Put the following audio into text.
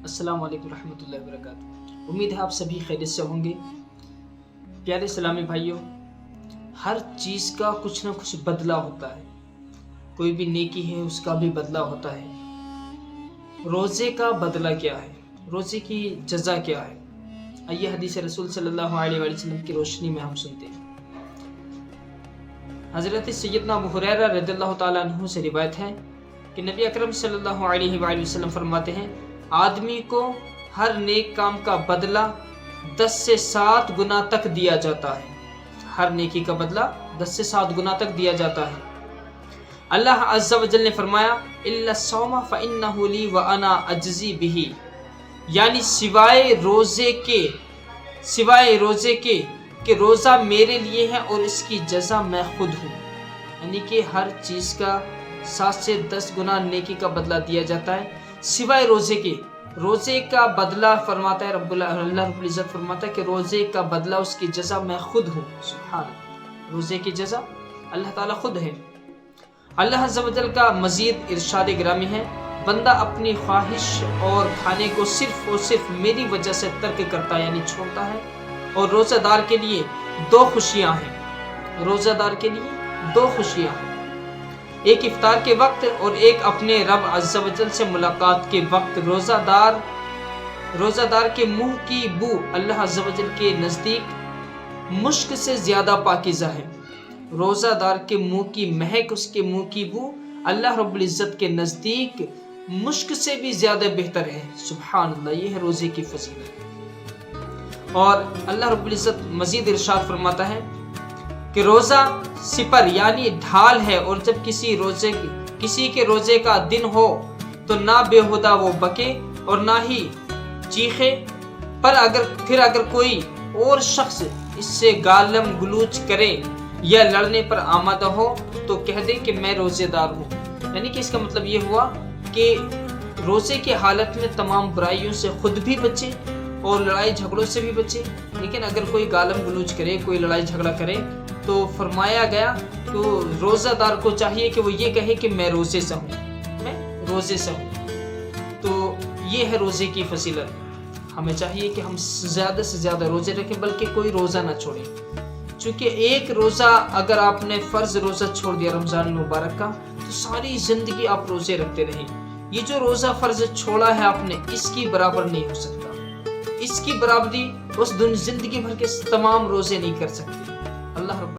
अस्सलाम वालेकुम रहमतुल्लाहि वबरकातुहू। उम्मीद है आप सभी खैरियत से होंगे। प्यारे इस्लामी भाइयों, हर चीज़ का कुछ ना कुछ बदला होता है। कोई भी नेकी है उसका भी बदला होता है। रोज़े का बदला क्या है, रोज़े की जज़ा क्या है, आइए हदीस रसूल सल्लल्लाहु अलैहि वसल्लम की रोशनी में हम सुनते हैं। हज़रत सैयदना अबू हुरैरा रज़ियल्लाहु ताला अन्हु से रिवायत है कि नबी अकरम सल्लल्लाहु अलैहि वसल्लम फरमाते हैं, आदमी को हर नेक काम का बदला 10 से 7 गुना तक दिया जाता है। हर नेकी का बदला 10 से 7 गुना तक दिया जाता है। अल्लाह अज़्ज़ा वजल ने फरमाया, इल्ला सौमा फ़इन्नहु ली व अना अज्ज़ी बिही, यानी सिवाय रोज़े के कि रोज़ा मेरे लिए है और इसकी जज़ा मैं खुद हूँ। यानी कि हर चीज़ का 7 से 10 गुना नेकी का बदला दिया जाता है सिवाय रोज़े के। रोज़े का बदला फरमाता है अल्लाह रब्बुल इज़्ज़त फरमाता है कि रोज़े का बदला उसकी जज़ा मैं खुद हूँ। सुभान अल्लाह, रोज़े की जज़ा अल्लाह ताला खुद है। अल्लाह अज़्ज़ा वजल का मज़ीद इरशाद गिरामी है, बंदा अपनी ख्वाहिश और खाने को सिर्फ और सिर्फ मेरी वजह से तर्क करता है, यानी छोड़ता है। और रोज़ादार के लिए 2 खुशियाँ हैं। रोज़ादार के लिए 2 खुशियाँ हैं, एक इफ्तार के वक्त और एक अपने रब अज़्ज़ा वजल से मुलाकात के वक्त। रोज़ादार के मुंह की बू अल्लाह अज़्ज़ा वजल के नज़दीक मुश्क से ज़्यादा पाकीज़ा है। रोज़ादार के मुंह की महक, उसके मुंह की बू अल्लाह रब्बुल इज़्ज़त के नज़दीक मुश्क से भी ज़्यादा बेहतर है। सुभान अल्लाह, ये है रोज़े की फजीलत। और अल्लाह रब्बुल इज़्ज़त मज़ीद इरशाद फरमाता है कि रोज़ा सिपर यानी ढाल है, और जब किसी के रोज़े का दिन हो तो ना बेहुदा वो बके और ना ही चीखे। पर अगर कोई और शख्स इससे गालम गलूच करे या लड़ने पर आमादा हो तो कह दे कि मैं रोज़ेदार हूँ। यानी कि इसका मतलब ये हुआ कि रोज़े की हालत में तमाम बुराइयों से खुद भी बचे और लड़ाई झगड़ों से भी बचे। लेकिन अगर कोई गालम गलूच करे, कोई लड़ाई झगड़ा करे, तो फरमाया गया तो रोज़ादार को चाहिए कि वो ये कहे कि मैं रोज़े से हूँ, मैं रोज़े से हूँ। तो ये है रोज़े की फजीलत। हमें चाहिए कि हम ज़्यादा से ज़्यादा रोज़े रखें, बल्कि कोई रोज़ा ना छोड़ें। चूँकि एक रोज़ा अगर आपने फ़र्ज़ रोज़ा छोड़ दिया रमज़ान मुबारक का, तो सारी ज़िंदगी आप रोज़े रखते रहें। ये जो रोज़ा फ़र्ज़ छोड़ा है आपने, इसकी बराबर नहीं हो सकता। इसकी बराबरी उस ज़िंदगी भर के तमाम रोज़े नहीं कर सकते। अल्लाह